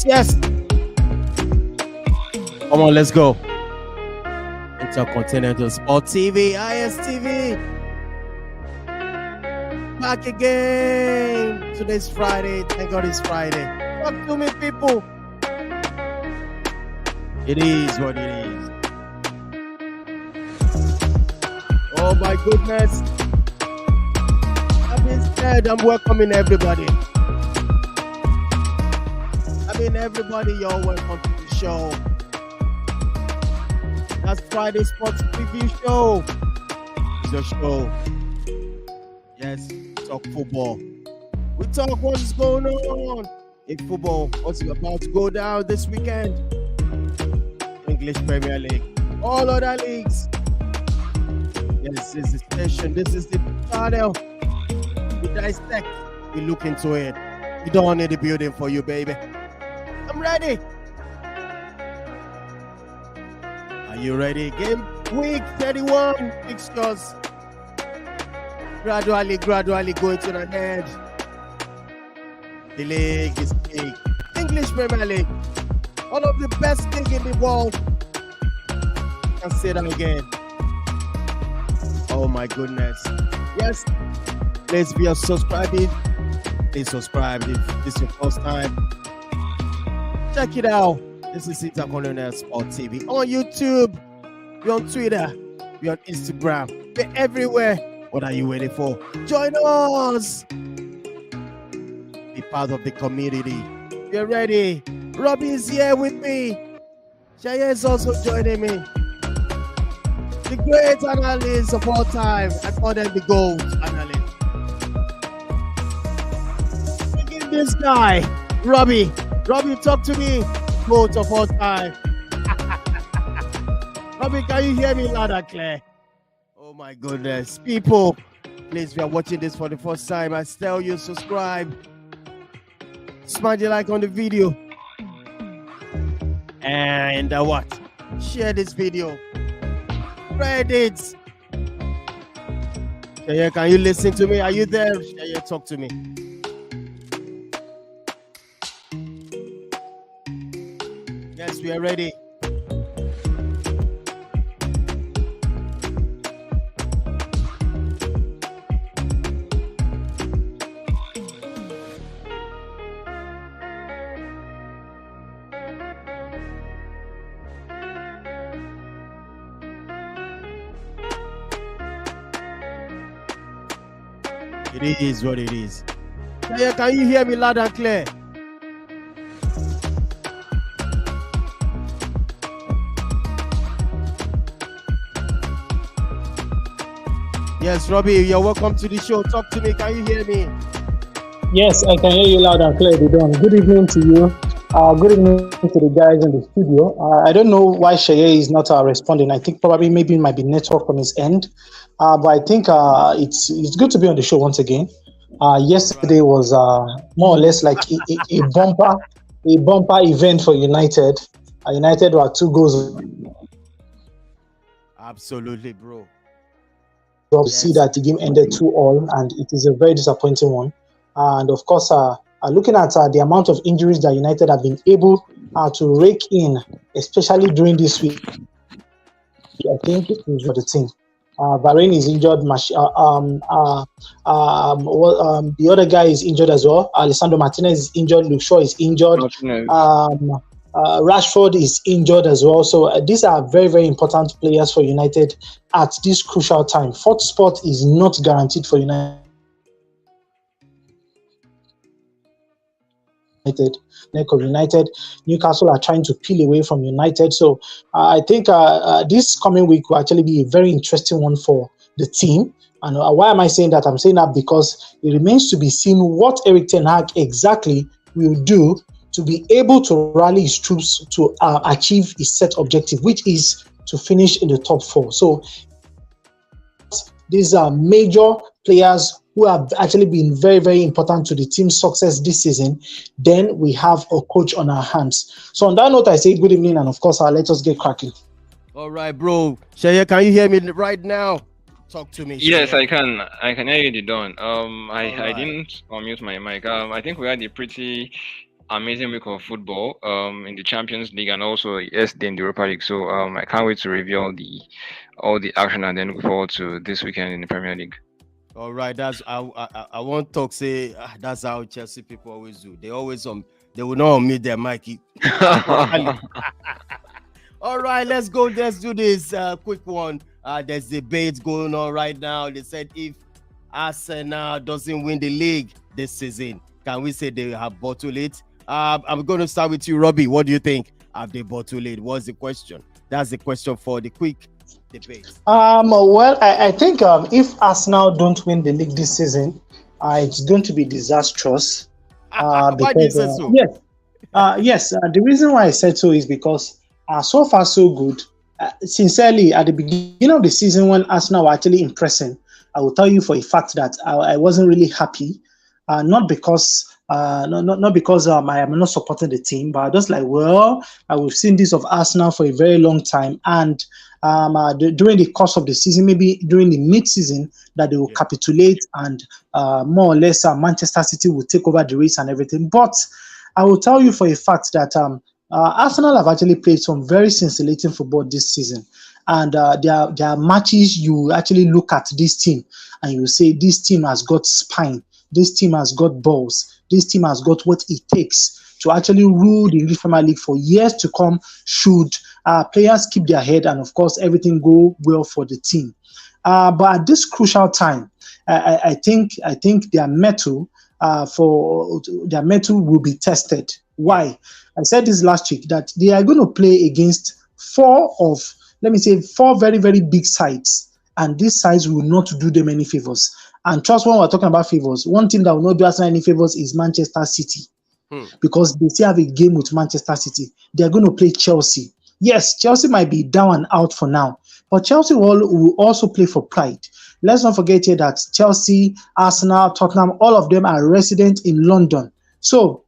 Yes. Come on, let's go. Intercontinental Sport TV, Istv. Back again. Today's Friday. Thank God it's Friday. Talk to me, people. It is what it is. Oh my goodness. That being said, I'm welcoming everybody. Everybody, you're welcome to the show. That's Friday Sports Preview Show. It's a show Yes, talk football. We talk what is going on in football. What's about to go down this weekend? English Premier League, all other leagues. Yes, this is the station. This is the channel. We dissect. We look into it. We don't need the building for you, baby. I'm ready. Are you ready? Game week 31 fixtures. Gradually going to the head. The league is big. English Premier League. One of the best league in the world. I'll say that again. Oh my goodness. Yes. Please be subscribing. Please subscribe if this is your first time. Check it out. This is Intercolonial Sport TV. On YouTube. We're on Twitter. We're on Instagram. We're everywhere. What are you waiting for? Join us. Be part of the community. Get ready. Robbie is here with me. Shaya is also joining me. The great analyst of all time. I call them the GOAT analyst. Look at this guy. Robbie, talk to me. GOAT of all time. Robbie, can you hear me loud and clear? Oh my goodness. People, please, if you are watching this for the first time, I tell you, subscribe. Smash the like on the video. And what? Share this video. Spread it. Shaya, can you listen to me? Are you there? Shaya, talk to me. Yes, we are ready. It is what it is. Shaya, can you hear me loud and clear? Yes, Robbie, you're welcome to the show. Talk to me. Can you hear me? Yes, I can hear you loud and clear, Didon. Good evening to you. Good evening to the guys in the studio. I don't know why Sheye is not responding. I think probably maybe it might be network from his end. But I think it's good to be on the show once again. Yesterday was more or less like a bumper event for United. United were 2 goals. Absolutely, bro. To see that the game ended 2-2, and it is a very disappointing one. And of course, looking at the amount of injuries that United have been able to rake in, especially during this week, I think it is for the team. Varane is injured. The other guy is injured as well. Alessandro Martinez is injured. Luke Shaw is injured. Rashford is injured as well. So these are very, very important players for United at this crucial time. Fourth spot is not guaranteed for United. Newcastle are trying to peel away from United. So I think this coming week will actually be a very interesting one for the team. And why am I saying that? I'm saying that because it remains to be seen what Erik ten Hag exactly will do to be able to rally his troops to achieve his set objective, which is to finish in the top 4. So these are major players who have actually been very, very important to the team's success this season. Then we have a coach on our hands. So on that note, I say good evening, and of course, let us get cracking. All right, bro. Shaya, can you hear me right now? Talk to me. Yes, Shaya. I can hear you, Didon. I right. didn't unmute my mic. I think we had a pretty amazing week of football in the Champions League and also yesterday in the Europa League. So I can't wait to review all the action and then look forward to this weekend in the Premier League. All right, that's I want to talk. Say that's how Chelsea people always do. They always they will not unmute their mic. All right, let's go. Let's do this quick one. There's debate going on right now. They said if Arsenal doesn't win the league this season, can we say they have bottled it? I'm going to start with you, Robbie. What do you think? Have they bottled it? What's the question? That's the question for the quick debate? Well, I think if Arsenal don't win the league this season, it's going to be disastrous. Why do you Because say so? yes, the reason why I said so is because so far so good. Sincerely, at the beginning of the season when Arsenal were actually impressing, I will tell you for a fact that I wasn't really happy. Not because not because I am not supporting the team, but just like, well, we've seen this of Arsenal for a very long time, and during the course of the season, maybe during the mid-season, that they will capitulate and more or less Manchester City will take over the race and everything. But I will tell you for a fact that Arsenal have actually played some very scintillating football this season. And there are matches you actually look at this team and you say, this team has got spine, this team has got balls, this team has got what it takes to actually rule the English Premier League for years to come should players keep their head and, of course, everything go well for the team. But at this crucial time, I think their mettle will be tested. Why? I said this last week that they are going to play against four very, very big sides, and these sides will not do them any favors. And trust when we're talking about favors, one team that will not do us any favors is Manchester City, because they still have a game with Manchester City. They are going to play Chelsea. Yes, Chelsea might be down and out for now, but Chelsea will also play for pride. Let's not forget here that Chelsea, Arsenal, Tottenham, all of them are resident in London. So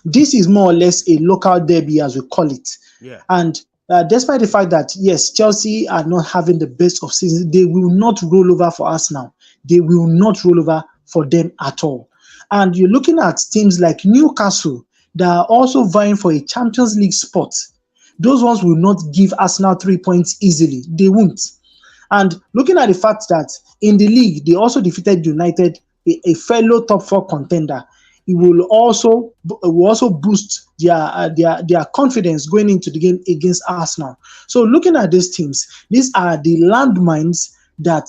this is more or less a local derby, as we call it. Yeah. And despite the fact that, yes, Chelsea are not having the best of seasons, they will not roll over for Arsenal. They will not roll over for them at all. And you're looking at teams like Newcastle that are also vying for a Champions League spot. Those ones will not give Arsenal 3 points easily. They won't. And looking at the fact that in the league, they also defeated United, a fellow top 4 contender, it will also boost their confidence going into the game against Arsenal. So looking at these teams, these are the landmines that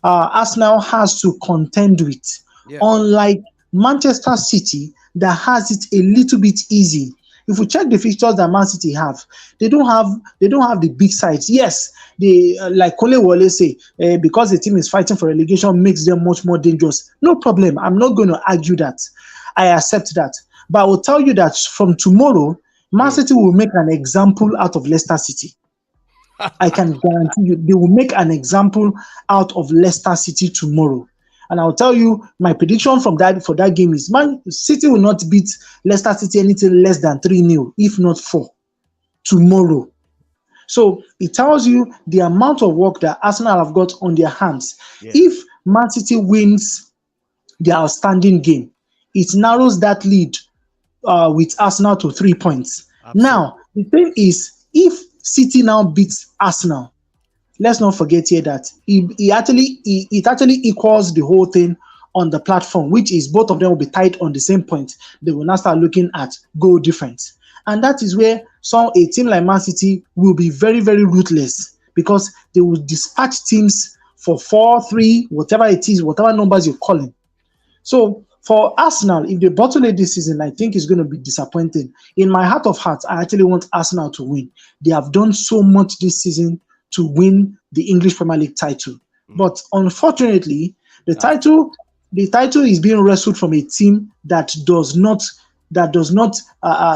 Arsenal has to contend with. Yeah. Unlike Manchester City, that has it a little bit easy. If we check the fixtures that Man City have, they don't have the big sides. Yes, they like Kole Wole say, because the team is fighting for relegation makes them much more dangerous. No problem. I'm not going to argue that. I accept that. But I will tell you that from tomorrow, Man City will make an example out of Leicester City. I can guarantee you they will make an example out of Leicester City tomorrow. And I'll tell you, my prediction for that game is Man City will not beat Leicester City anything less than 3-0, if not 4, tomorrow. So it tells you the amount of work that Arsenal have got on their hands. Yeah. If Man City wins their outstanding game, it narrows that lead with Arsenal to 3 points. Absolutely. Now, the thing is, if City now beats Arsenal, let's not forget here that it actually equals the whole thing on the platform, which is both of them will be tied on the same point. They will now start looking at goal difference. And that is where a team like Man City will be very, very ruthless, because they will dispatch teams for 4-3, whatever it is, whatever numbers you're calling. So for Arsenal, if they bottle it this season, I think it's going to be disappointing. In my heart of hearts, I actually want Arsenal to win. They have done so much this season to win the English Premier League title. But unfortunately, the title is being wrestled from a team that does not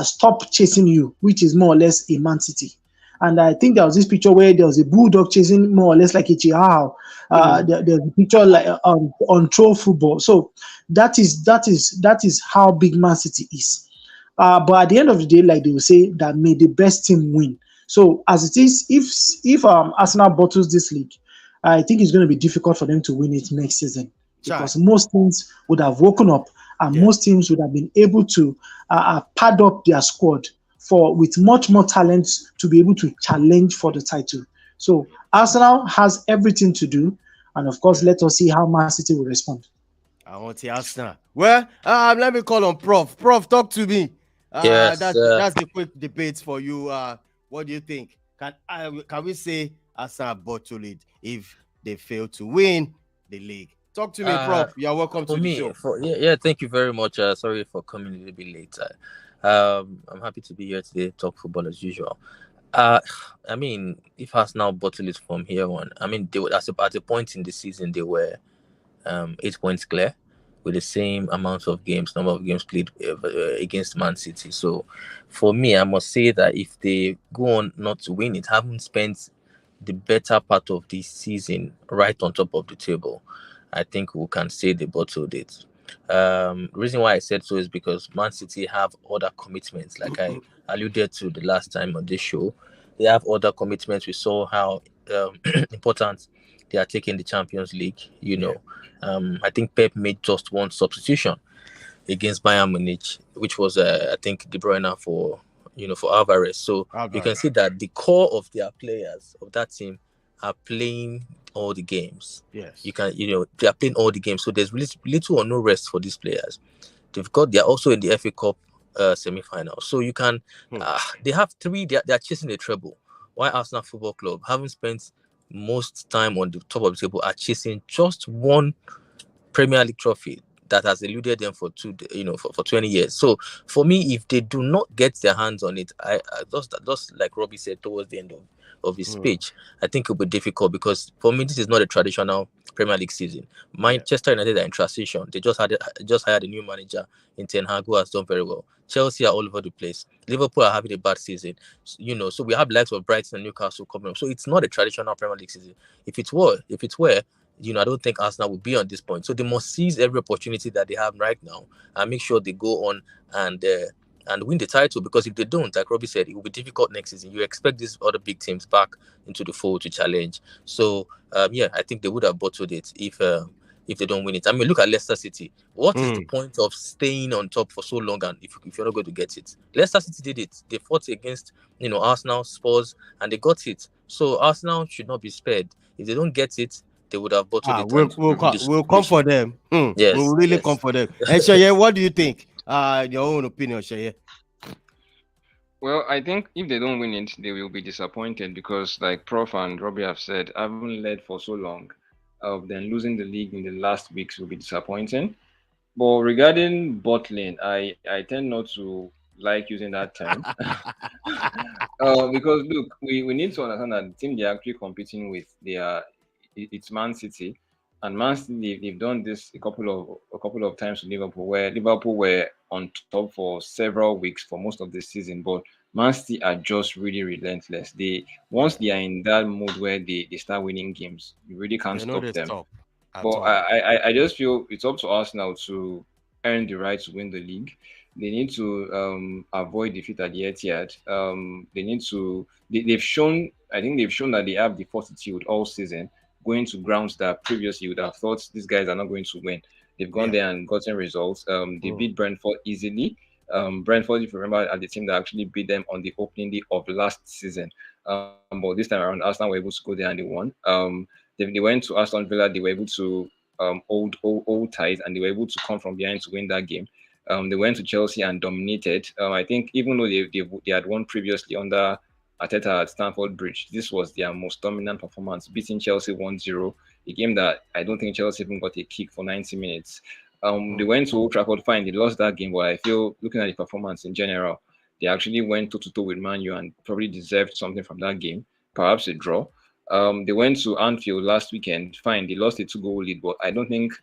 stop chasing you, which is more or less a Man City. And I think there was this picture where there was a bulldog chasing more or less like a chihuahua. There's a picture like on troll football. So that is how big Man City is. But at the end of the day, like they will say, that may the best team win. So as it is, if Arsenal bottles this league, I think it's going to be difficult for them to win it next season, because most teams would have woken up and most teams would have been able to pad up their squad with much more talent to be able to challenge for the title. So Arsenal has everything to do, and of course, let us see how Man City will respond. I want to Arsenal. Well, let me call on Prof. Prof, talk to me. Yes, that's the quick debate for you. What do you think? Can we say Arsenal bottle it if they fail to win the league? Talk to me, Prof. You're welcome to the show. Thank you very much. Sorry for coming a little bit late. I'm happy to be here today, talk football as usual. I mean, if Arsenal bottle it from here on, I mean, they were at a point in the season they were 8 points clear with the same amount of games, number of games played against Man City. So, for me, I must say that if they go on not to win it, haven't spent the better part of the season right on top of the table, I think we can say they bottled it. Reason why I said so is because Man City have other commitments, like I alluded to the last time on this show. They have other commitments. We saw how important they are taking the Champions League. I think Pep made just one substitution against Bayern Munich, which was I think De Bruyne for Alvarez. So you can see that the core of their players of that team are playing all the games. Yes. They are playing all the games. So there's really little or no rest for these players. They're also in the FA Cup semi-final. So you can they have three. They are chasing a treble. Why Arsenal Football Club haven't spent most time on the top of the table are chasing just one Premier League trophy that has eluded them for 20 years. So for me, if they do not get their hands on it, I just like Robbie said towards the end of his speech, I think it'll be difficult because for me this is not a traditional Premier League season. Manchester United are in transition. They just hired a new manager in Ten Hag who has done very well. Chelsea are all over the place. Liverpool are having a bad season. So we have likes of Brighton and Newcastle coming up. So it's not a traditional Premier League season. If it were, I don't think Arsenal will be on this point. So they must seize every opportunity that they have right now and make sure they go on and win the title. Because if they don't, like Robbie said, it will be difficult next season. You expect these other big teams back into the fold to challenge. So I think they would have bottled it if they don't win it. I mean, look at Leicester City. What is the point of staying on top for so long and if you're not going to get it? Leicester City did it. They fought against Arsenal, Spurs, and they got it. So Arsenal should not be spared. If they don't get it, they would have bottled it. We'll come for them. Yes, we'll really come for them. And Shaye, what do you think? Your own opinion, Shaye. Well, I think if they don't win it, they will be disappointed because, like Prof and Robbie have said, I haven't led for so long. Then losing the league in the last weeks will be disappointing. But regarding bottling, I tend not to like using that term because look, we need to understand that the team they're actually competing with, it's Man City, and Man City they've done this a couple of times to Liverpool, where Liverpool were on top for several weeks for most of the season, but Man City are just really relentless. Once they are in that mode where they start winning games, you really can't stop them. But I just feel it's up to us now to earn the right to win the league. They need to avoid defeat at the Etihad. They've shown that they have the fortitude all season going to grounds that previously you would have thought these guys are not going to win. They've gone there and gotten results. They beat Brentford easily. Brentford, if you remember, are the team that actually beat them on the opening day of last season. But this time around, Arsenal were able to go there and they won. They went to Aston Villa. They were able to hold tight, and they were able to come from behind to win that game. They went to Chelsea and dominated. I think even though they had won previously under Arteta at Stamford Bridge, this was their most dominant performance, beating Chelsea 1-0, a game that I don't think Chelsea even got a kick for 90 minutes. They went to Old Trafford, fine, they lost that game, but I feel looking at the performance in general, they actually went toe-to-toe with Man U and probably deserved something from that game, perhaps a draw. They went to Anfield last weekend, fine, they lost a 2-goal lead, but I don't think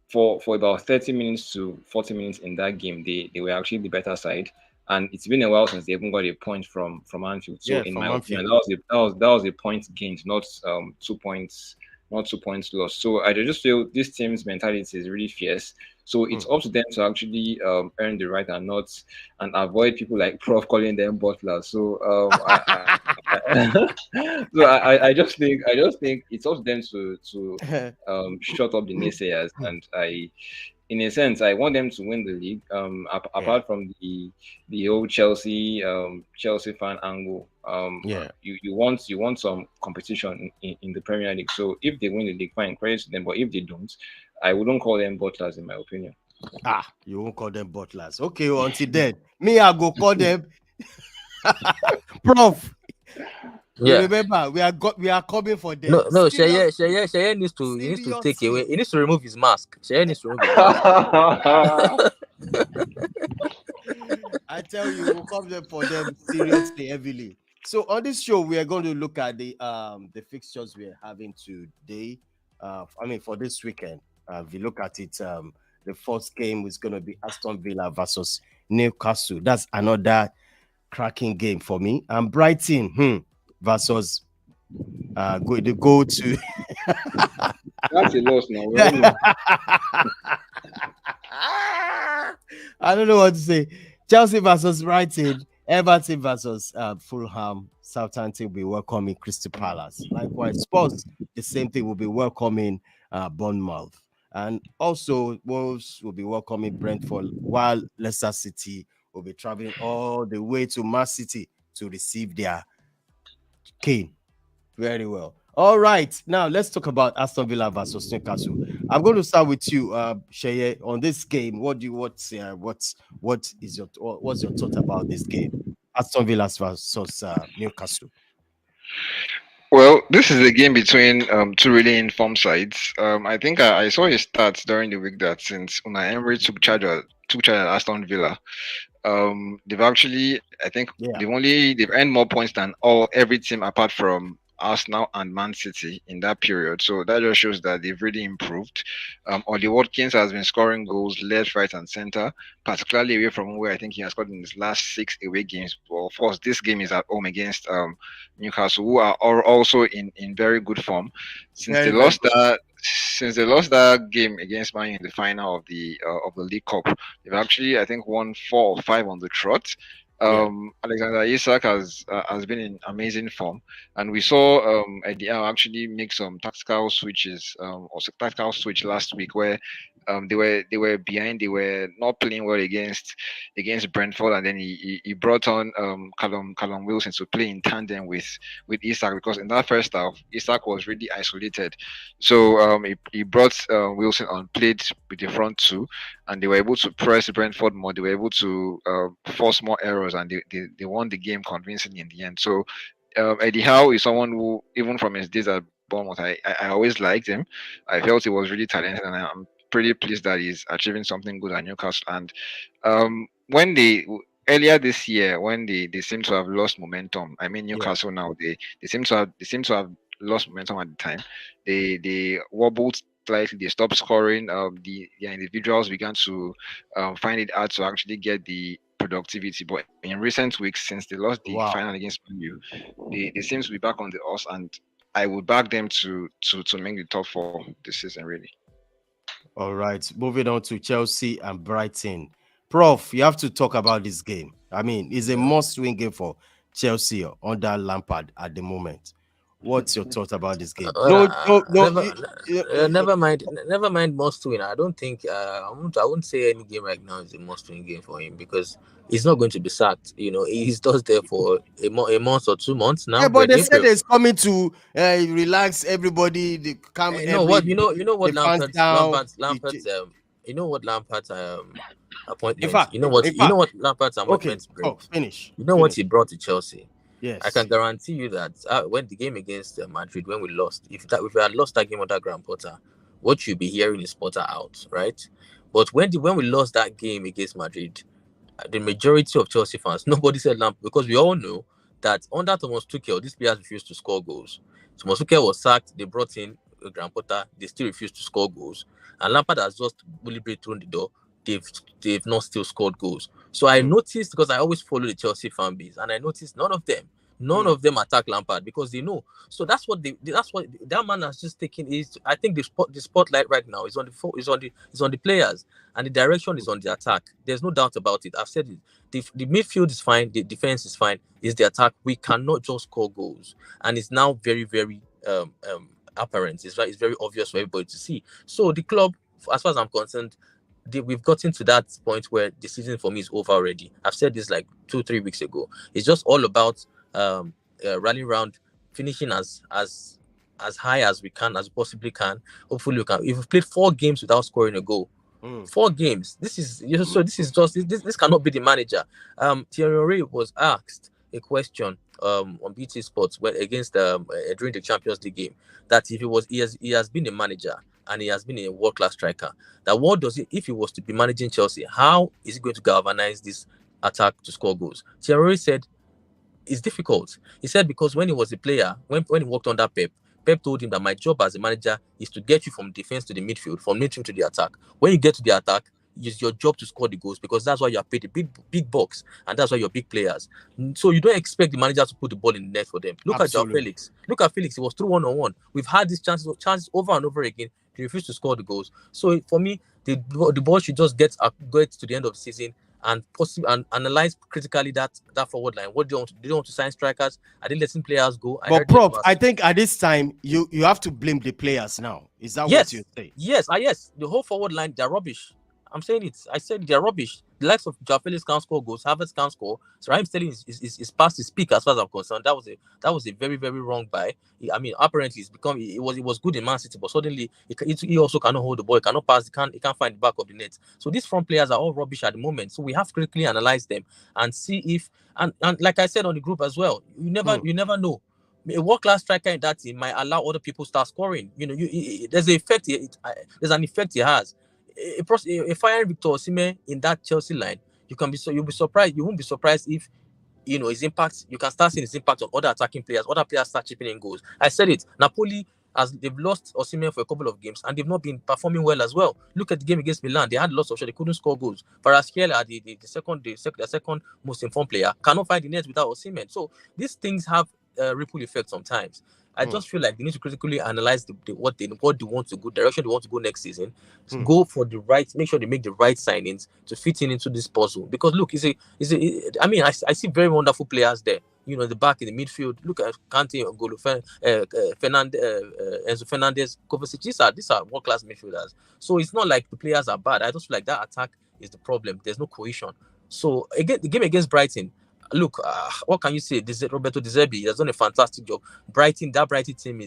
for about 30 minutes to 40 minutes in that game, they were actually the better side. And it's been a while since they even got a point from Anfield. So in my opinion, that was a point gained, not 2 points, not 2 points lost. So I just feel this team's mentality is really fierce. So it's up to them to actually earn the right and avoid people like Prof calling them butlers. So I just think it's up to them to shut up the naysayers, and in a sense, I want them to win the league. Apart from the old Chelsea fan angle, you want some competition in the Premier League. So if they win the league, fine, credit to them. But if they don't, I wouldn't call them butlers, in my opinion. You won't call them butlers. Okay, until then, me I go call them Prof. Yeah. Remember, we are coming for them. No, Shaye needs to take away. He needs to remove his mask. Shaye needs to remove his mask. I tell you, we'll come there for them seriously, heavily. So on this show, we are going to look at the fixtures we are having today. For this weekend, if you look at it, the first game is going to be Aston Villa versus Newcastle. That's another cracking game for me. And Brighton versus go to. That's a loss now. We all know. I don't know what to say. Chelsea versus Brighton, Everton versus Fulham, Southampton will be welcoming Crystal Palace. Likewise, Spurs, the same thing, will be welcoming Bournemouth. And also, Wolves will be welcoming Brentford, while Leicester City will be traveling all the way to Man City to receive their king. Very well. All right. Now let's talk about Aston Villa versus Newcastle. I'm going to start with you, Sheye, on this game. What's your thought about this game? Aston Villa versus Newcastle. Well, this is a game between two really informed sides. I think I saw his stats during the week that since Unai Emery took charge at Aston Villa, they've actually, I think, they've earned more points than every team apart from Arsenal and Man City in that period. So that just shows that they've really improved. Oli Watkins has been scoring goals left, right, and center, particularly away from where I think he has scored in his last 6 away games. Well, of course, this game is at home against Newcastle, who are also in very good form. Since they lost that game against Man U in the final of the League Cup, they've actually, I think, won 4 or 5 on the trot. Alexander Isak has been in amazing form, and we saw Eddie Howe actually make some tactical switches, or tactical switch last week where they were behind, they were not playing well against Brentford, and then he brought on Callum Wilson to play in tandem with Isak, because in that first half Isak was really isolated, so he brought Wilson on, played with the front two, and they were able to press Brentford more. They were able to force more errors, and they won the game convincingly in the end. So Eddie Howe is someone who, even from his days at Bournemouth, I always liked him. I felt he was really talented, and I'm pretty pleased that he's achieving something good at Newcastle. And when earlier this year, when they seem to have lost momentum, I mean Newcastle now, they seem to have lost momentum at the time. They wobbled slightly, they stopped scoring. The individuals began to find it hard to actually get the productivity. But in recent weeks, since they lost the final against Man U, they seem to be back on the horse, and I would back them to make the top 4 this season, really. All right, moving on to Chelsea and Brighton. Prof, you have to talk about this game. I mean, it's a must-win game for Chelsea under Lampard at the moment. What's your thought about this game? Never mind must win. I don't think I won't say any game right now is a must win game for him, because he's not going to be sacked. He's just there for a month or 2 months now. Yeah, but they said it's coming to relax everybody. They come. You know what Lampard's appointment. You know what Lampard's appointment brings. Finish. You know what he brought to Chelsea. Yes, I can guarantee you that when the game against Madrid, when we lost, if we had lost that game under Graham Potter, what you'll be hearing is Potter out, right? But when we lost that game against Madrid, the majority of Chelsea fans, nobody said Lampard, because we all know that under Thomas Tuchel, these players refused to score goals. Thomas Tuchel was sacked, they brought in Graham Potter, they still refused to score goals, and Lampard has just deliberately thrown the door. They've not still scored goals. So I noticed, because I always follow the Chelsea fan base, and I noticed none of them attack Lampard, because they know. So that's what that man has just taken. I think the spotlight right now is on the players, and the direction is on the attack. There's no doubt about it. I've said it. The midfield is fine, the defense is fine. It's the attack. We cannot just score goals, and it's now very, very apparent. It's very obvious for everybody to see. So the club, as far as I'm concerned, we've gotten to that point where the season for me is over already. I've said this like 2-3 weeks ago. It's just all about rallying around, finishing as high as we can, as we possibly can. Hopefully we can. If we've played 4 games without scoring a goal, 4 games. This is this cannot be the manager. Thierry Henry was asked a question on BT Sports against during the Champions League game, that if he has been a manager and he has been a world-class striker, that what does if he was to be managing Chelsea, how is he going to galvanize this attack to score goals? Thierry said it's difficult. He said because when he was a player, when he worked under Pep told him that my job as a manager is to get you from defense to the midfield, from midfield to the attack. When you get to the attack, it's your job to score the goals because that's why you are paid the big bucks and that's why you're big players. So you don't expect the manager to put the ball in the net for them. Look at Joao Absolutely. Felix. Look at Felix. He was through 1-on-1. We've had these chances over and over again. They refuse to score the goals. So for me, the ball should just get to the end of the season and analyze critically that forward line. What do they want? Do they want to sign strikers? Are they letting players go? I But heard Prof, I think at this time you have to blame the players now. Is that what you say? Yes. The whole forward line, they're rubbish. I'm saying it. I said they're rubbish. The likes of Joao Felix can't score goals. Havertz can't score. So Raheem Sterling is past his peak as far as I'm concerned. That was a very very wrong buy. I mean, apparently it was good in Man City, but suddenly he also cannot hold the ball. He cannot pass. He can't find the back of the net. So these front players are all rubbish at the moment. So we have to critically analyze them and see if and like I said on the group as well. You never know. A world-class striker in that team might allow other people to start scoring. You know, there's an effect. There's an effect he has. A firing Victor Osimhen in that Chelsea line, you'll be surprised. You won't be surprised if his impact. You can start seeing his impact on other attacking players. Other players start chipping in goals. I said it. Napoli, as they've lost Osimhen for a couple of games and they've not been performing well as well. Look at the game against Milan. They had lots of shots. They couldn't score goals. Kvaratskhelia, the second most informed player, cannot find the net without Osimhen. So these things have ripple effect sometimes. I just feel like they need to critically analyze what they want to go, direction they want to go next season. Go for the right, make sure they make the right signings to fit into this puzzle. Because look, I mean, I see very wonderful players there. You know, the back in the midfield. Look at Kante, Enzo Fernandez, Kovacic. These are world class midfielders. So it's not like the players are bad. I just feel like that attack is the problem. There's no cohesion. So again, the game against Brighton. Look, what can you say? Roberto De Zerbi has done a fantastic job. That Brighton team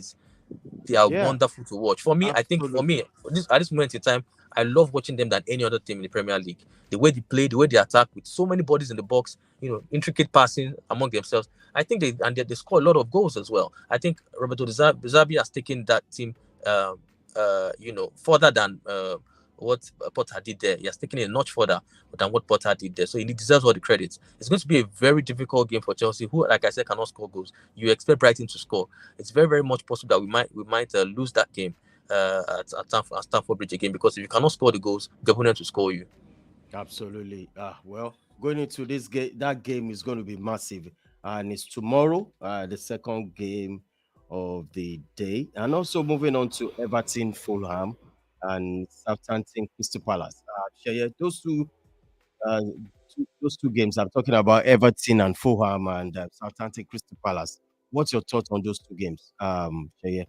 they are wonderful to watch. For me, Absolutely. at this moment in time, I love watching them than any other team in the Premier League. The way they play, the way they attack with so many bodies in the box, intricate passing among themselves. I think they score a lot of goals as well. I think Roberto De Zerbi has taken that team, further than what Potter did there. He has taken it a notch further than what Potter did there. So he deserves all the credits. It's going to be a very difficult game for Chelsea, who, like I said, cannot score goals. You expect Brighton to score. It's very, very much possible that we might lose that game at Stamford Bridge again, because if you cannot score the goals, the opponent will score you. Absolutely. Well, going into this game, that game is going to be massive, and it's tomorrow, the second game of the day, and also moving on to Everton, Fulham, and Southampton, Crystal Palace. Sheye, uh, those two games. I'm talking about Everton and Fulham and Southampton, Crystal Palace. What's your thoughts on those two games, Sheye?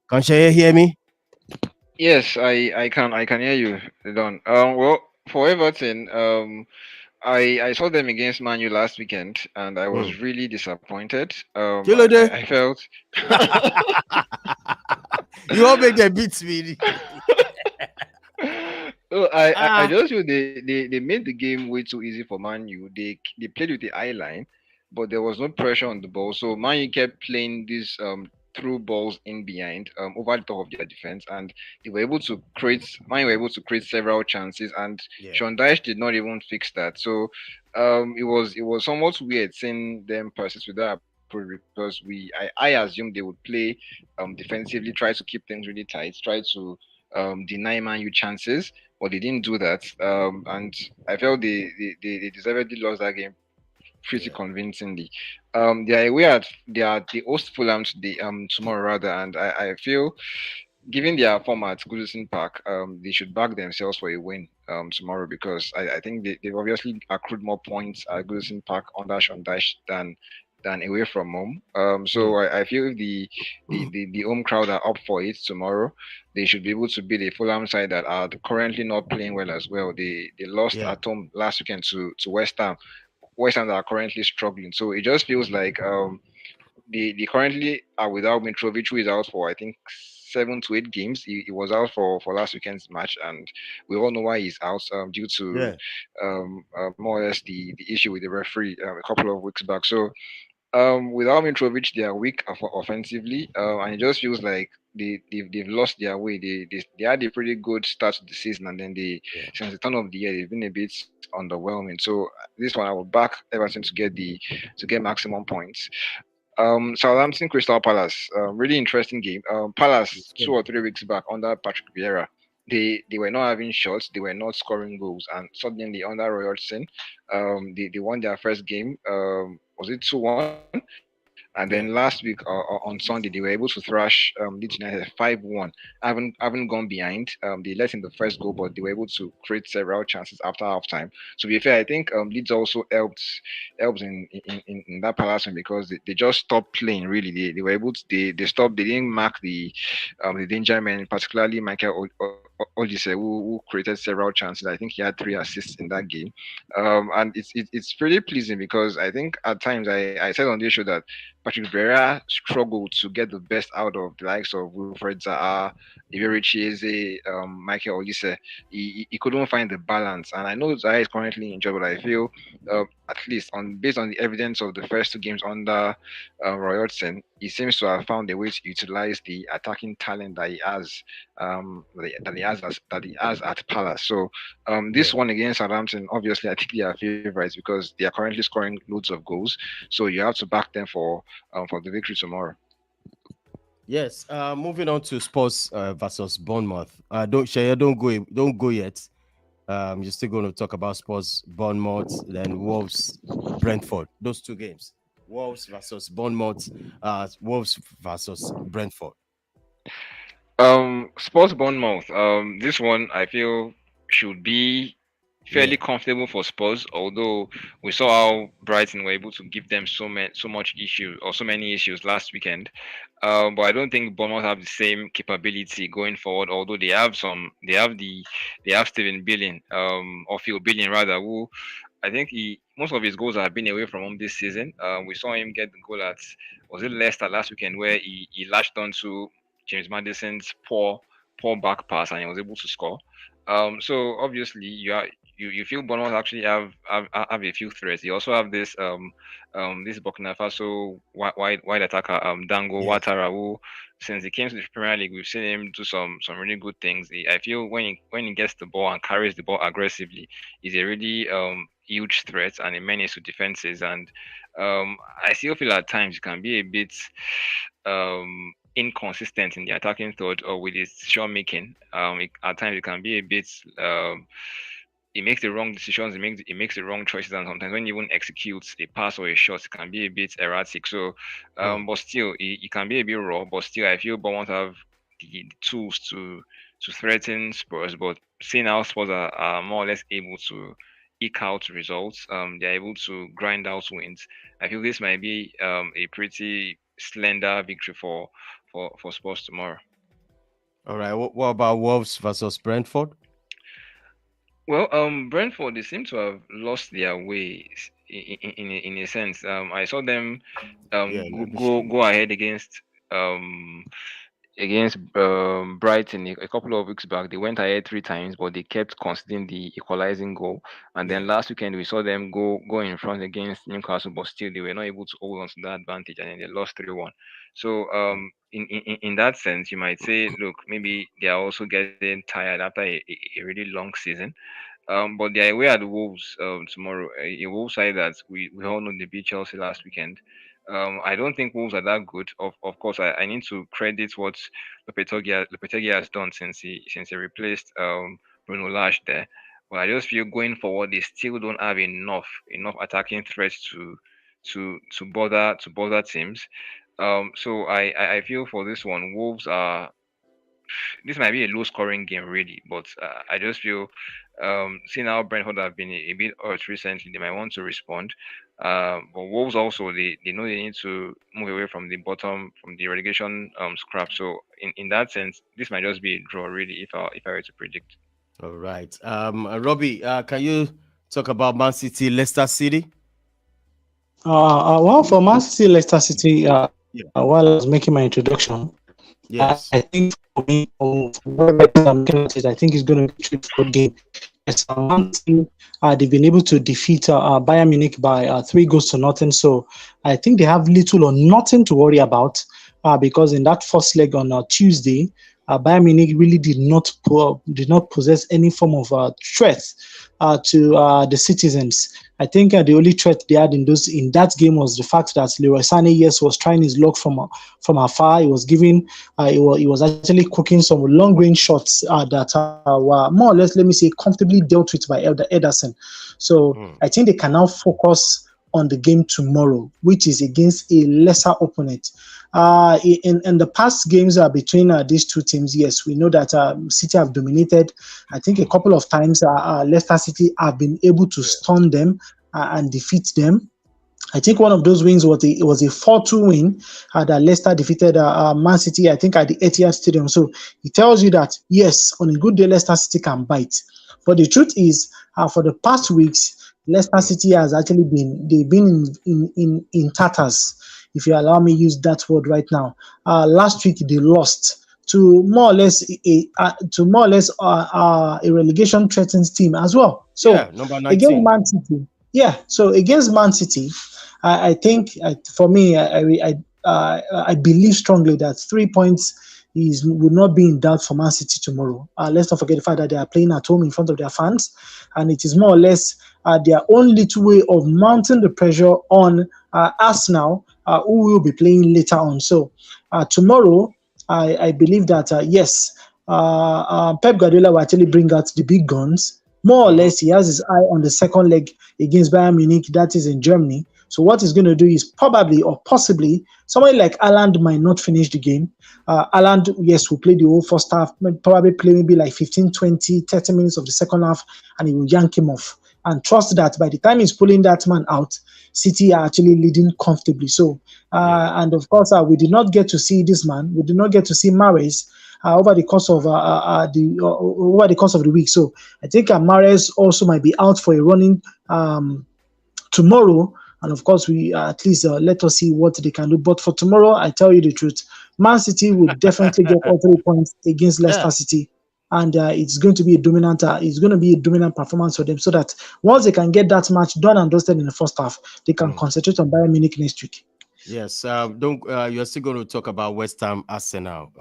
Can Sheye hear me? Yes, I can hear you, Don. Well, for Everton, I saw them against Man U last weekend, and I was really disappointed. I felt you all make them beat me. So I just feel they made the game way too easy for Man U. They played with the eye line, but there was no pressure on the ball. So Man U kept playing these through balls in behind over the top of their defense, and they were able to create. Man U were able to create several chances, and Sean Dyche did not even fix that. So it was somewhat weird seeing them persist with that approach, because I assumed they would play defensively, try to keep things really tight, try to deny Man U chances, but they didn't do that. And I felt they deservedly lost that game pretty convincingly. They host Fulham tomorrow rather, and I feel, given their format, Goodison Park, they should back themselves for a win tomorrow, because I think they've obviously accrued more points at Goodison Park on Dash than away from home. So I feel if the home crowd are up for it tomorrow, they should be able to beat a Fulham side that are currently not playing well as well. They lost at home last weekend to West Ham. West Ham are currently struggling. So it just feels like they currently are without Mitrovic, who is out for I think 7 to 8 games. He was out for last weekend's match, and we all know why he's out, due to more or less the issue with the referee a couple of weeks back. So Without Mitrovic, they are weak offensively, and it just feels like they've lost their way. They had a pretty good start to the season, and then Yeah. since the turn of the year they've been a bit underwhelming. So this one I will back Everton to get maximum points. Southampton Crystal Palace, really interesting game. Palace It's 2 or 3 weeks back under Patrick Vieira, they were not having shots, they were not scoring goals, and suddenly under Roy Hodgson, they won their first game. Was it 2-1? And then last week on Sunday, they were able to thrash Leeds United 5-1. Haven't gone behind. They let in the first goal, but they were able to create several chances after halftime. To be fair, I think Leeds also helped in that Palace one because they just stopped playing. Really, they were able to they stopped. They didn't mark the danger men, particularly Michael Olise, who created several chances. I think he had 3 assists in that game. And it's pretty pleasing because I think at times I said on this show that Patrick Vieira struggled to get the best out of the likes of Wilfred Zaha, Iberi Chieze, Michael Olise. He couldn't find the balance, and I know Zaha is currently injured, but I feel at least on based on the evidence of the first 2 games under Roy Hodgson, he seems to have found a way to utilize the attacking talent that he has that he has at Palace. So this Yeah. one against Southampton, obviously, I think they are favourites because they are currently scoring loads of goals. So you have to back them for the victory tomorrow. Yes. Moving on to Spurs versus Bournemouth. Don't Shaya, don't go yet. You're still going to talk about Spurs, Bournemouth, then Wolves, Brentford. Those 2 games. Wolves versus Bournemouth, Wolves versus Brentford. Sports Bournemouth. This one I feel should be fairly comfortable for Spurs. Although we saw how Brighton were able to give them so many issues last weekend. But I don't think Bournemouth have the same capability going forward. Although they have Stephen Billing, or Phil Billing rather, who I think most of his goals have been away from home this season. We saw him get the goal at was it Leicester last weekend where he latched onto James Madison's poor back pass and he was able to score. So obviously you feel Bournemouth actually have a few threats. You also have this Burkina Faso wide attacker Dango Yes. Ouattara, who since he came to the Premier League we've seen him do some really good things. I feel when he gets the ball and carries the ball aggressively, he's a really huge threat and a menace to defenses. And I still feel at times he can be a bit inconsistent in the attacking third or with his shot making. At times it can be a bit. He makes the wrong decisions. He makes the wrong choices, and sometimes when he even executes a pass or a shot, it can be a bit erratic. So, but still, he can be a bit raw. But still, I feel Bournemouth have the tools to threaten Spurs. But seeing how Spurs are more or less able to eke out results, they're able to grind out wins. I feel this might be a pretty slender victory for Spurs tomorrow. All right. What about Wolves versus Brentford? Well, Brentford they seem to have lost their ways in a sense. I saw them Yeah, go maybe. go ahead um against Brighton a couple of weeks back. They went ahead 3 times, but they kept conceding the equalizing goal. And then Yeah. last weekend we saw them go in front against Newcastle, but still they were not able to hold on to that advantage, and then they lost 3-1. So in that sense, you might say, look, maybe they are also getting tired after a really long season. But they are away at Wolves tomorrow. A Wolves side that we all know they beat Chelsea last weekend. I don't think Wolves are that good. Of course, I need to credit what Lopetegui has done since he replaced Bruno Lage there. But I just feel going forward, they still don't have enough attacking threats to bother teams. So I feel for this one, Wolves are this might be a low scoring game really, but I just feel seeing how Brentford have been a bit hurt recently, they might want to respond. But Wolves also they know they need to move away from the bottom from the relegation scrap. So in that sense, this might just be a draw really if I were to predict. All right. Robbie, can you talk about Man City, Leicester City? Well, for Man City, Leicester City, Yeah. while I was making my introduction, Yes. I think for me, what I'm looking at it, I think it's going to be a straightforward game. one team, they've been able to defeat Bayern Munich by 3-0. So I think they have little or nothing to worry about because in that first leg on Tuesday, Bayern Munich really did not possess any form of threat to the citizens. I think the only threat they had in that game was the fact that Leroy Sané, yes, was trying his luck from afar. He was giving, he was actually cooking some long range shots that were more or less, let me say, comfortably dealt with by Ederson. So I think they can now focus on the game tomorrow, which is against a lesser opponent. In the past games between these two teams, yes, we know that City have dominated. I think a couple of times Leicester City have been able to stun them and defeat them. I think one of those wins was a 4-2 win that Leicester defeated Man City, I think, at the Etihad Stadium. So it tells you that, yes, on a good day, Leicester City can bite. But the truth is, for the past weeks, Leicester City has actually been in tatters, if you allow me to use that word right now. Last week they lost to more or less a relegation threatened team as well. So number 19. Against Man City, against Man City, I think for me, I believe strongly that 3 points will not be in doubt for Man City tomorrow. Let's not forget the fact that they are playing at home in front of their fans, and it is more or less their own little way of mounting the pressure on Arsenal, who will be playing later on. So tomorrow, I believe that yes, Pep Guardiola will actually bring out the big guns. More or less, he has his eye on the second leg against Bayern Munich, that is in Germany. So what he's going to do is probably or possibly somebody like Haaland might not finish the game. Haaland, yes, will play the whole first half, probably play maybe like 15, 20, 30 minutes of the second half, and he will yank him off. And trust that by the time he's pulling that man out, City are actually leading comfortably. So, and of course, we did not get to see this man. We did not get to see Mahrez over the course of the week. So I think Mahrez also might be out for a running tomorrow. And of course, we at least let us see what they can do. But for tomorrow, I tell you the truth, Man City will definitely get all 3 points against Leicester City, and it's going to be a dominant. It's going to be a dominant performance for them, so that once they can get that match done and dusted in the first half, they can concentrate on Bayern Munich next week. Yes, you're still going to talk about West Ham Arsenal.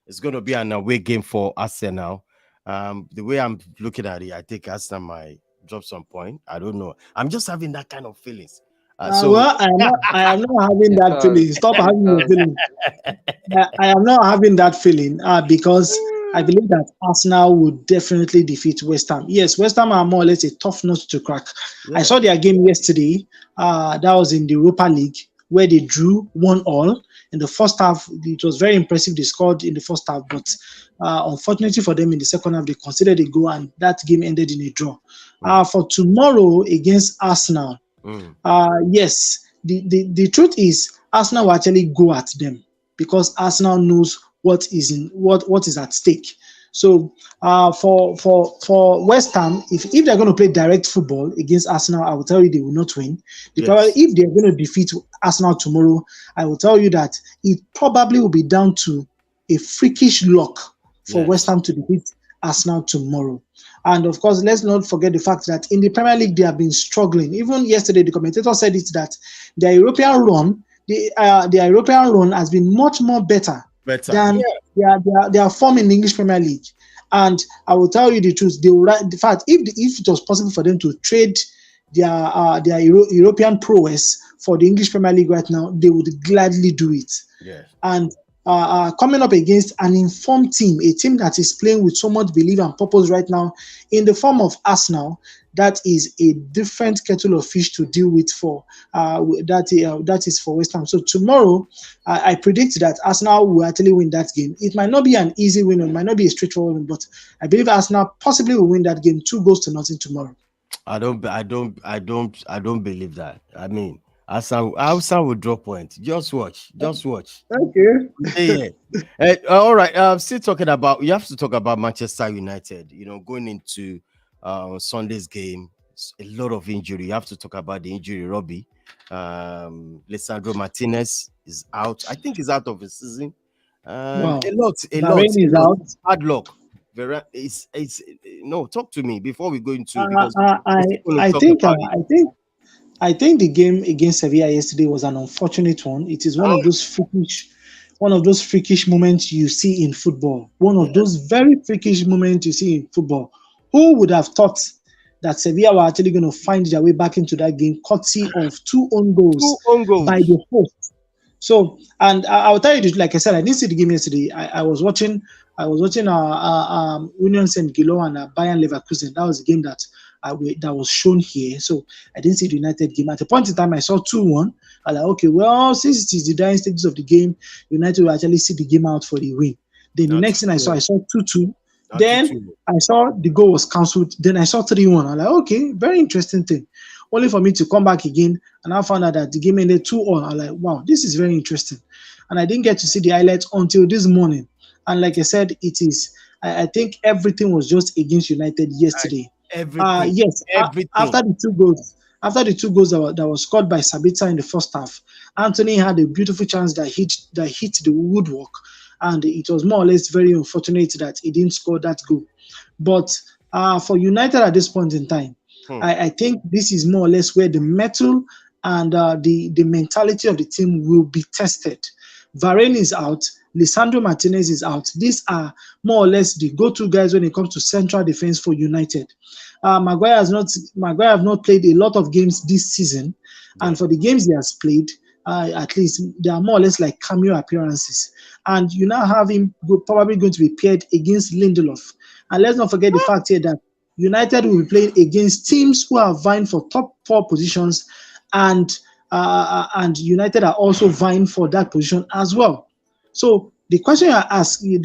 It's going to be an away game for Arsenal. The way I'm looking at it, I think Arsenal might drop some point. I don't know. I'm just having that kind of feelings. Well, I am not having that feeling. Stop having the feeling. I am not having that feeling because I believe that Arsenal would definitely defeat West Ham. Yes, West Ham are more or less a tough nut to crack. I saw their game yesterday. That was in the Europa League, where they drew 1-1. In the first half, it was very impressive. They scored in the first half, but unfortunately for them, in the second half, they considered a goal, and that game ended in a draw. For tomorrow against Arsenal, yes, the truth is Arsenal will actually go at them because Arsenal knows what is at stake. So for West Ham, if they're going to play direct football against Arsenal, I will tell you they will not win. Probably, if they're going to defeat Arsenal tomorrow, I will tell you that it probably will be down to a freakish luck for West Ham to defeat Arsenal tomorrow. And of course, let's not forget the fact that in the Premier League they have been struggling. Even yesterday, the commentator said it that their European run, has been much more better than their form in the English Premier League. And I will tell you the truth. They will, in fact, if it was possible for them to trade their European prowess for the English Premier League right now, they would gladly do it. And coming up against an informed team, a team that is playing with so much belief and purpose right now in the form of Arsenal, that is a different kettle of fish to deal with for that is for West Ham. So tomorrow, I predict that Arsenal will actually win that game. It might not be an easy win, or it might not be a straightforward win, but I believe Arsenal possibly will win that game 2-0 tomorrow. I don't believe that. I mean, Arsenal will drop points. Just watch. Okay. All right. Still talking about. You have to talk about Manchester United. Going into Sunday's game, a lot of injury. You have to talk about the injury. Robbie, Lisandro Martinez is out. I think he's out of the season. Wow. A lot. Is out. Bad luck. it's no, talk to me before we go into, Uh, because uh, we're I still going to I talk think about it. I think the game against Sevilla yesterday was an unfortunate one. It is one of those freakish moments you see in football. One of those very freakish moments you see in football. Who would have thought that Sevilla were actually going to find their way back into that game, courtesy of two own Two goals own by goals. the host? So, and I'll tell you, like I said, I didn't see the game yesterday. I was watching, Union Saint Gilo and Bayern Leverkusen. That was the game that that was shown here. So I didn't see the United game. At a point in time, I saw 2-1. I was like, okay, well, since it is the dying stages of the game, United will actually see the game out for the win. Then the next thing I saw 2-2. Then I saw the goal was cancelled. Then I saw 3-1. I'm like, okay, very interesting thing. Only for me to come back again, and I found out that the game ended 2-all. I'm like, wow, this is very interesting. And I didn't get to see the highlights until this morning. And like I said, I think everything was just against United yesterday. Everything. Yes, Everything. after the two goals that was scored by Sabitzer in the first half, Anthony had a beautiful chance that hit the woodwork, and it was more or less very unfortunate that he didn't score that goal. But for United at this point in time, I think this is more or less where the mettle and the mentality of the team will be tested. Varane is out. Lisandro Martinez is out. These are more or less the go-to guys when it comes to central defense for United. Maguire have not played a lot of games this season, and for the games he has played, at least they are more or less like cameo appearances. And you now have him probably going to be paired against Lindelof. And let's not forget the fact here that United will be playing against teams who are vying for top 4 positions, and United are also vying for that position as well. So the question you're asking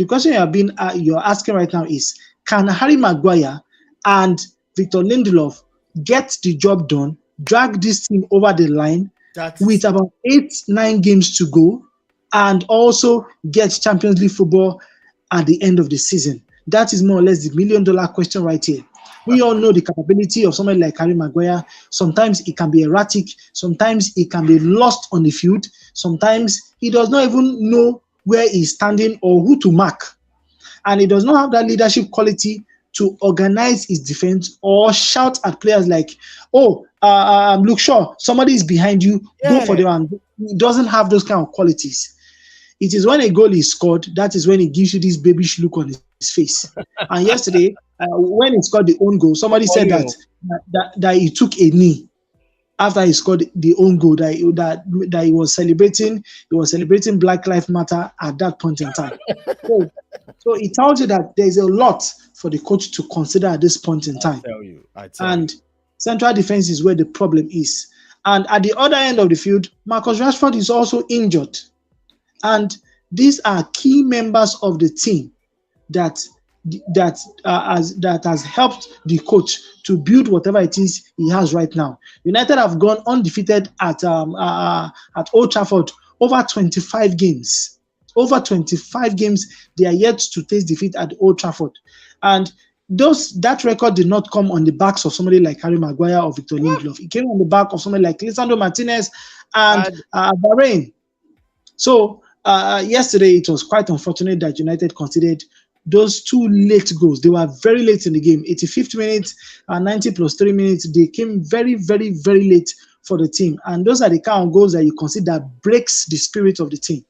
right now is: can Harry Maguire and Victor Lindelof get the job done, drag this team over the line with about 8-9 games to go, and also get Champions League football at the end of the season? That is more or less the $1 million question right here. We all know the capability of somebody like Harry Maguire. Sometimes it can be erratic. Sometimes it can be lost on the field. Sometimes he does not even know where he's standing or who to mark. And he does not have that leadership quality to organize his defense or shout at players like, look, sure, somebody is behind you, go for them. He doesn't have those kind of qualities. It is when a goal is scored, that is when he gives you this babyish look on his face. And yesterday, when he scored the own goal, somebody said that he took a knee after he scored the own goal, that he was celebrating. He was celebrating Black Lives Matter at that point in time. So it tells you that there's a lot for the coach to consider at this point in time. I tell you. Central defense is where the problem is. And at the other end of the field, Marcus Rashford is also injured. And these are key members of the team that has helped the coach to build whatever it is he has right now. United have gone undefeated at Old Trafford over 25 games. Over 25 games, they are yet to taste defeat at Old Trafford. And that record did not come on the backs of somebody like Harry Maguire or Victor Lindelof. It came on the back of somebody like Lisandro Martinez and Varane. So yesterday, it was quite unfortunate that United considered those 2 late goals. They were very late in the game. 85th minute and 90 plus 3 minutes. They came very, very, very late for the team. And those are the kind of goals that you consider breaks the spirit of the team.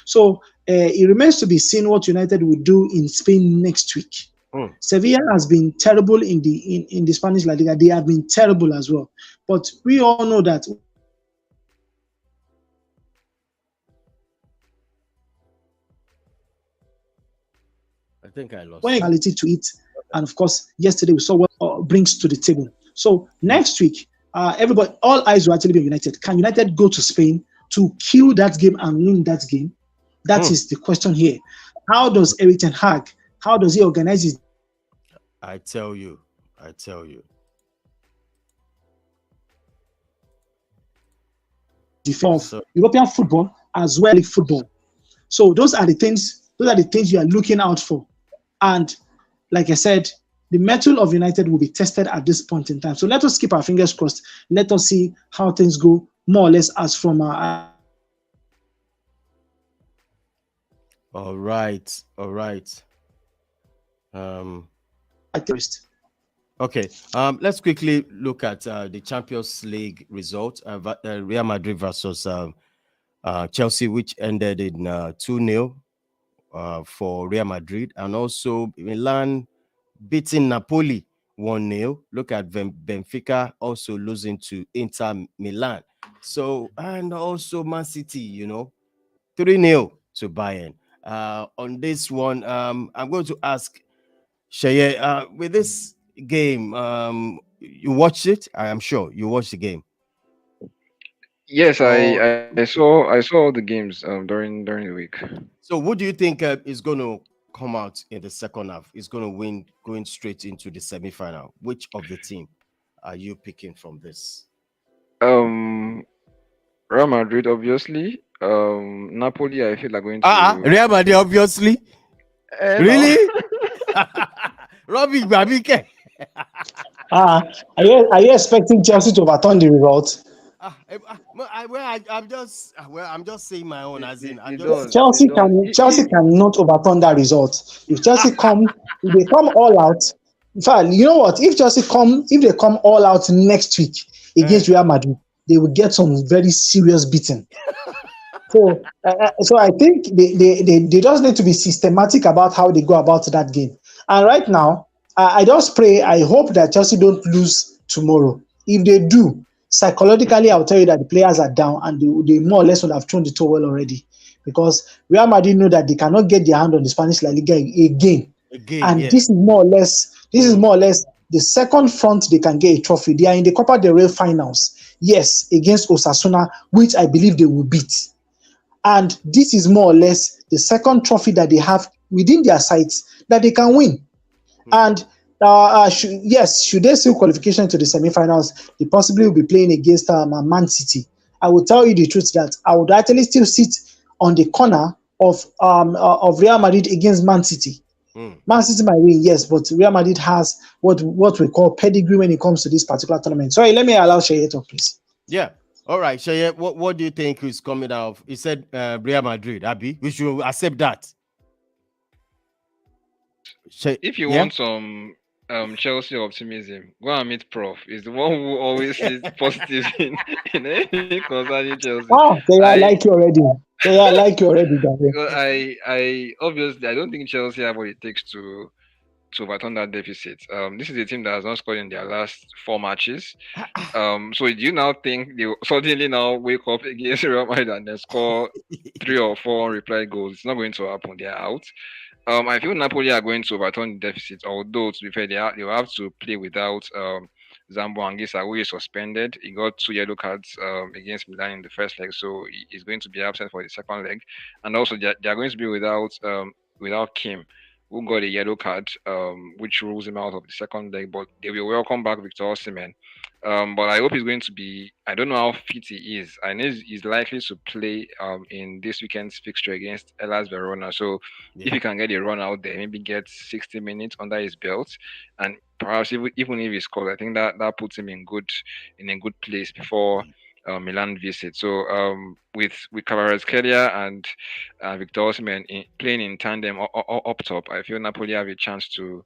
So it remains to be seen what United will do in Spain next week. Sevilla has been terrible in the Spanish La Liga. They have been terrible as well. But we all know that I think I lost. When quality to it, and of course, yesterday we saw what brings to the table. So next week, all eyes will actually be United. Can United go to Spain to kill that game and win that game? That is the question here. How does Erik ten Hag? How does he organize his? I tell you. Defense, European football as well as football. So those are the things you are looking out for. And like I said, the mettle of United will be tested at this point in time. So let us keep our fingers crossed. Let us see how things go, more or less, as from our. All right. Um, I think. okay. Let's quickly look at the Champions League result. Real Madrid versus Chelsea, which ended in 2-0 for Real Madrid, and also Milan beating Napoli 1-0. Look at Benfica also losing to Inter Milan. So, and also Man City, 3-0 to Bayern. On this one, I'm going to ask Sheye, with this game, you watched it? I am sure you watched the game. Yes, Or I saw all the games during the week. so, what do you think is going to come out in the second half? Is going to win, going straight into the semi-final? Which of the team are you picking from this? Um, Real Madrid, obviously. Napoli, I feel like going to. Real Madrid, obviously. No. Really? Robbie Babike. Are you expecting Chelsea to overturn the result? I'm just saying my own, as in, I'm just. They don't. Chelsea cannot overturn that result. If if they come all out. In fact, you know what? If they come all out next week against Real Madrid, they will get some very serious beating. So I think they just need to be systematic about how they go about that game. And right now, I just pray, I hope that Chelsea don't lose tomorrow. If they do, psychologically, I'll tell you that the players are down and they more or less would have thrown the towel already. Because Real Madrid know that they cannot get their hand on the Spanish La Liga again. Again, And yeah. this is more or less the second front they can get a trophy. They are in the Copa del Rey finals. Yes, against Osasuna, which I believe they will beat. And this is more or less the second trophy that they have within their sights that they can win. And should they see qualification to the semi-finals, they possibly will be playing against Man City. I will tell you the truth that I would actually still sit on the corner of Real Madrid against Man City. Man City might win, yes, but Real Madrid has what we call pedigree when it comes to this particular tournament. Sorry, let me allow Sheye to talk, please. Yeah. All right, Sheye, what do you think is coming out? He said Real Madrid, Abby. We should accept that. If you want some Chelsea optimism, go and meet Prof. He's the one who always sees positive in anything concerning Chelsea. I like you already. I like you already. Because I obviously I don't think Chelsea have what it takes to overturn that deficit. This is a team that has not scored in their last 4 matches. So do you now think they suddenly now wake up against Real Madrid and then score 3 or 4 reply goals? It's not going to happen. They are out. I feel Napoli are going to overturn the deficit, although to be fair, they will have to play without Zambo Anguissa, who is suspended. He got 2 yellow cards against Milan in the first leg, so he's going to be absent for the second leg. And also, they are going to be without Kim, who got a yellow card, which rules him out of the second leg. But they will welcome back Victor Osimhen. But I hope he's going to be. I don't know how fit he is. I know he's likely to play in this weekend's fixture against Hellas Verona. So if he can get a run out there, maybe get 60 minutes under his belt, and perhaps even if he scores, I think that puts him in a good place before Milan visit. So with Kvaratskhelia and Victor Osimhen playing in tandem up top, I feel Napoli have a chance to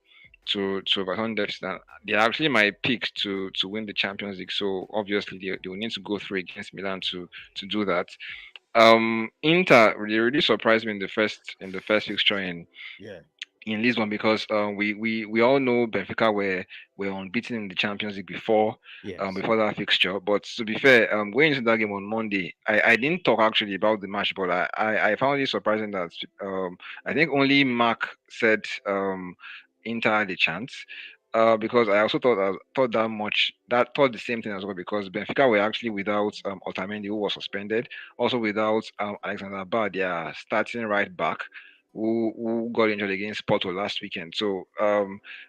overcome deficit. They are actually my pick to win the Champions League. So obviously they will need to go through against Milan to do that. Inter really surprised me in the first fixture in Lisbon, because we all know Benfica were unbeaten in the Champions League before that fixture. But to be fair, going into that game on Monday, I didn't talk actually about the match, but I found it surprising that I think only Mark said Inter had a chance. Because I also thought the same thing as well, because Benfica were actually without Otamendi, who was suspended, also without Alexander Bad, their starting right back, who got injured against Porto last weekend. So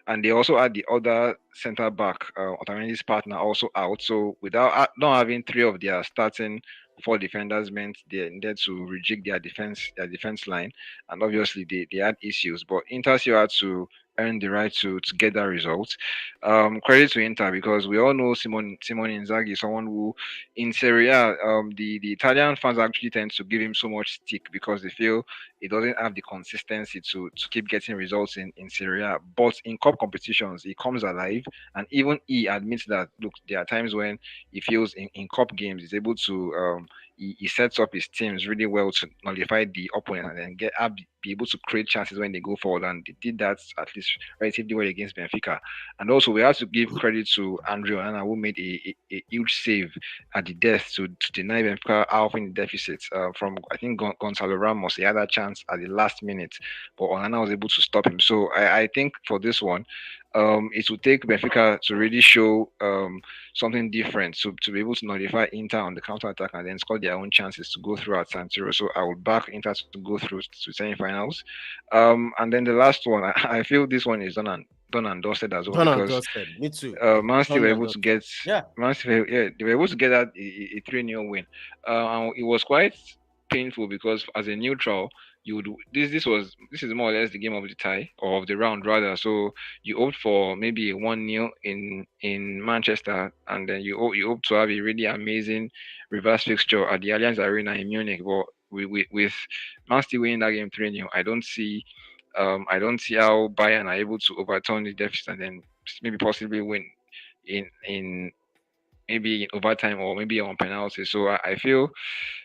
and they also had the other centre back, Otamendi's partner, also out. So without not having 3 of their starting 4 defenders, meant they needed to rejig their defense line, and obviously they had issues. But Inter still had to earned the right to get that result. Credit to Inter, because we all know Simone Inzaghi, someone who in Serie A, the Italian fans actually tend to give him so much stick because they feel he doesn't have the consistency to keep getting results in Serie A. But in cup competitions, he comes alive, and even he admits that, look, there are times when he feels in cup games he's able to he sets up his teams really well to nullify the opponent and then be able to create chances when they go forward, and they did that at least relatively well against Benfica. And also we have to give credit to Andre Onana, who made a huge save at the death to deny Benfica half in the deficit from, I think, Gonzalo Ramos. He had that chance at the last minute, but Onana was able to stop him. So I think for this one, it will take Benfica to really show something different to be able to nullify Inter on the counter attack and then score their own chances to go through at San Siro. So I would back Inter to go through to semi-finals. And then the last one, I feel this one is done and dusted as well, because me too. Man City were able to get Man City, they were able to get that a 3-0 win. And it was quite painful because as a neutral, you would this is more or less the game of the tie, or of the round rather. So you hoped for maybe a 1-0 in Manchester, and then you hope to have a really amazing reverse fixture at the Allianz Arena in Munich. But with Man City winning that game 3-0, I don't see how Bayern are able to overturn the deficit and then maybe possibly win in maybe in overtime or maybe on penalty. So I feel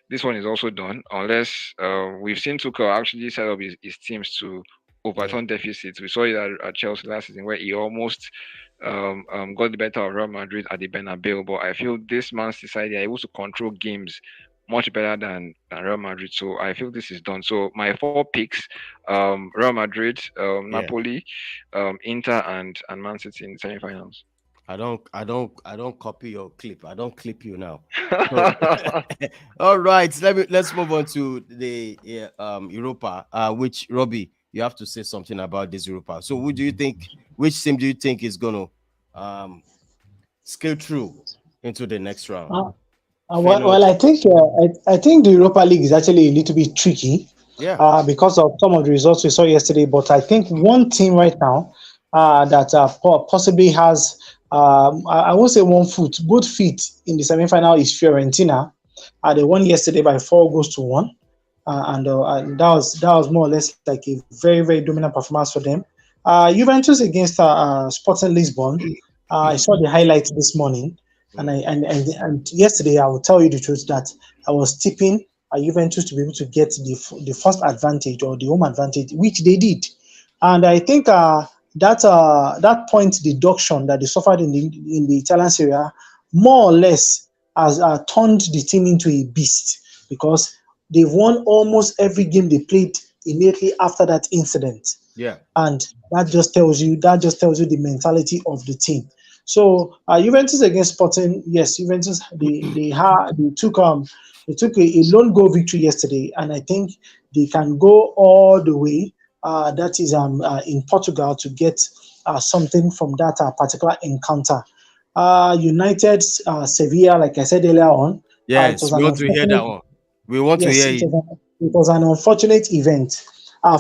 this one is also done, unless we've seen Tuchel actually set up his teams to overturn deficits. We saw it at Chelsea last season, where he almost got the better of Real Madrid at the Bernabeu. But I feel this Man City side, they are able to control games much better than Real Madrid. So I feel this is done. So my 4 picks: Real Madrid, Napoli, Inter, and Man City in the semi-finals. I don't copy your clip. I don't clip you now. So, all right, let's move on to the Europa. Which, Robbie, you have to say something about this Europa. So, which team do you think is gonna scale through into the next round? Well, I think the Europa League is actually a little bit tricky. Yeah. Because of some of the results we saw yesterday. But I think one team right now that possibly has, I won't say both feet in the semi-final is Fiorentina. They won yesterday by 4-1, and that was more or less like a very, very dominant performance for them. Juventus against Sporting Lisbon. I saw the highlights this morning, and yesterday I will tell you the truth that I was tipping Juventus to be able to get the first advantage or the home advantage, which they did, and I think that point deduction that they suffered in the Italian Serie A more or less has turned the team into a beast, because they've won almost every game they played immediately after that incident. Yeah, and that just tells you the mentality of the team. So Juventus against Sporting, yes, Juventus they took a lone goal victory yesterday, and I think they can go all the way. That is in Portugal to get something from that particular encounter. United Sevilla, like I said earlier on. Yes, we want to hear that one. We want to hear it. It was an unfortunate event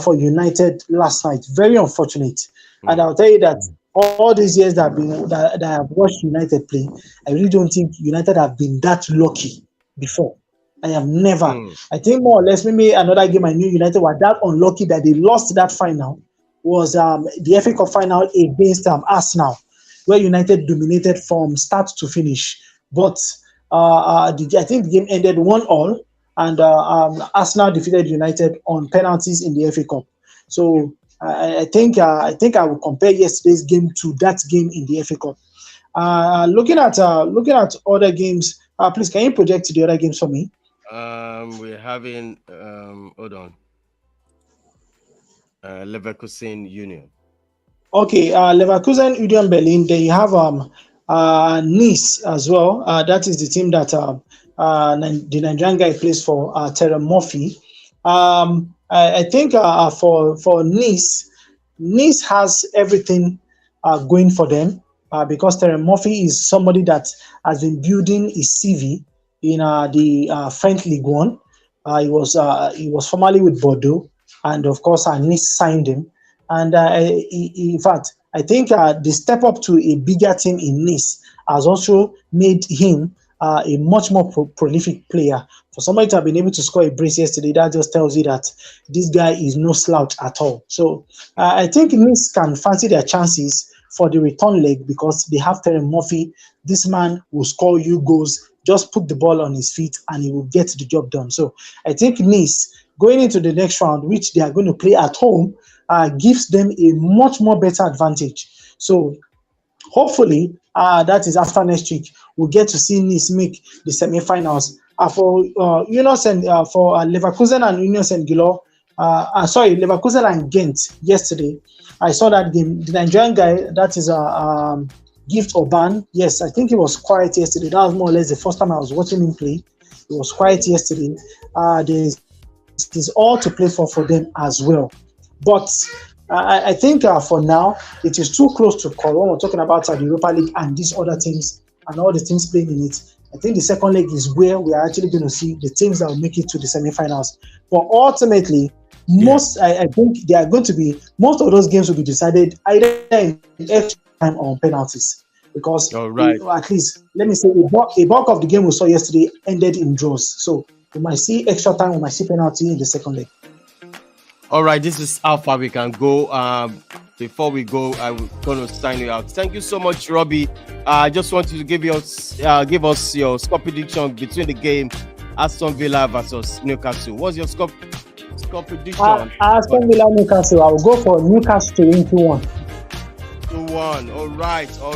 for United last night. Very unfortunate. And I'll tell you that all these years that I have watched United play, I really don't think United have been that lucky before. I have never. I think more or less maybe another game I knew United were that unlucky that they lost that final was the FA Cup final against Arsenal, where United dominated from start to finish. But I think the game ended 1-1, and Arsenal defeated United on penalties in the FA Cup. So I think I will compare yesterday's game to that game in the FA Cup. Looking at other games, please can you project the other games for me? We're having hold on. Leverkusen Union. Okay, Leverkusen Union Berlin. They have Nice as well. That is the team that the Nigerian guy plays for, Terry Murphy. I think for Nice has everything going for them, because Terry Murphy is somebody that has been building his CV in the French League One. He was formerly with Bordeaux, and of course Nice signed him. And in fact, I think the step up to a bigger team in Nice has also made him a much more prolific player. For somebody to have been able to score a brace yesterday, that just tells you that this guy is no slouch at all. So I think Nice can fancy their chances for the return leg because they have Terry Murphy. This man will score you goals. Just put the ball on his feet and he will get the job done. So I think Nice, going into the next round, which they are going to play at home, gives them a much more better advantage. So hopefully, that is after next week, we'll get to see Nice make the semi-finals. For Leverkusen and Union Saint-Gilloise, Leverkusen and Ghent yesterday. I saw that game. The Nigerian guy, that is Gift Orban. Yes, I think he was quiet yesterday. That was more or less the first time I was watching him play. He was quiet yesterday. There's all to play for them as well. But I think for now, it is too close to call when we're talking about the Europa League and these other teams and all the teams playing in it. I think the second leg is where we are actually going to see the teams that will make it to the semi-finals. But ultimately, I think they are going to be, most of those games will be decided either in extra time or penalties. Because at least, let me say, a bulk of the game we saw yesterday ended in draws. So we might see extra time, we might see penalty in the second leg. All right, this is how far we can go. Before we go, I'm going to sign you out. Thank you so much, Robbie. I just want you to give us your score prediction between the game Aston Villa versus Newcastle. What's your score prediction? Aston Villa, Newcastle. I will go for Newcastle to win 2-1. 2-1. All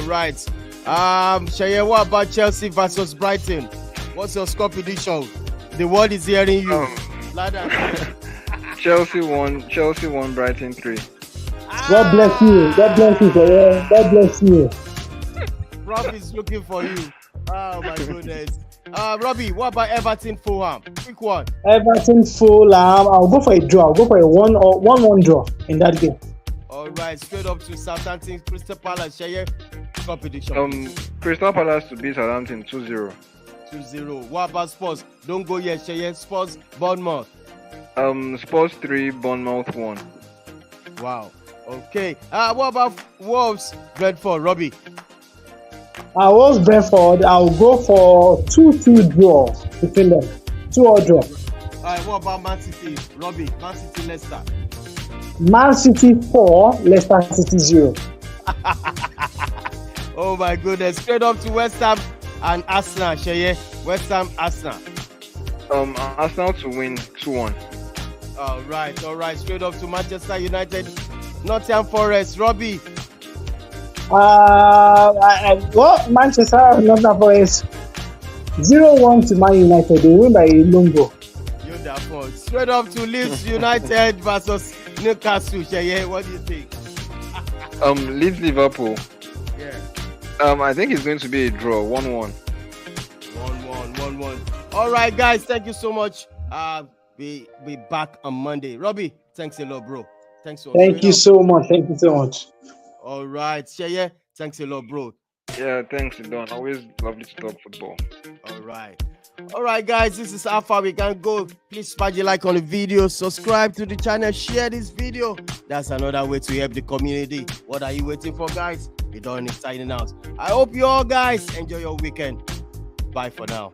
right. Shaye, what about Chelsea versus Brighton? What's your score prediction? The world is hearing you. Chelsea 1, Brighton 3. God bless you, Shaye. God bless you. Rob is looking for you. Oh my goodness. Robbie, what about Everton Fulham? Quick one. Everton Fulham. I'll go for a draw. I'll go for a 1-1 draw in that game. All right, straight up to Southampton, Crystal Palace. Shaye, score prediction. Crystal Palace to beat Southampton 2-0. 2-0. What about Spurs? Don't go yet, Shaye. Spurs, Bournemouth. Spurs 3, Bournemouth 1. Wow. Okay. What about Wolves, Brentford, Robbie? Wolves, Brentford. I'll go for 2-2 draw between them. 2-2 draw. All right. What about Man City, Robbie? Man City, Leicester. Man City 4, Leicester City 0. Oh my goodness. Straight up to West Ham and Arsenal, Shaye. West Ham, Arsenal. Arsenal to win 2-1. All right. Straight up to Manchester United, Nottingham Forest, Robbie. Manchester, Nottingham Forest 0-1 to Man United. They win by a long goal. You're that fault. Straight up to Leeds United versus Newcastle, Shaye. What do you think? Leeds Liverpool. Yeah. I think it's going to be a draw, 1-1. 1-1. All right, guys. Thank you so much. Be back on Monday. Robbie, thanks a lot, bro. Thank you so much. All right, Shaye, thanks a lot, bro. Yeah, thanks, Don. Always lovely to talk football. All right, guys. This is how far we can go. Please smash a like on the video, subscribe to the channel, share this video. That's another way to help the community. What are you waiting for, guys? We're done signing out. I hope you all guys enjoy your weekend. Bye for now.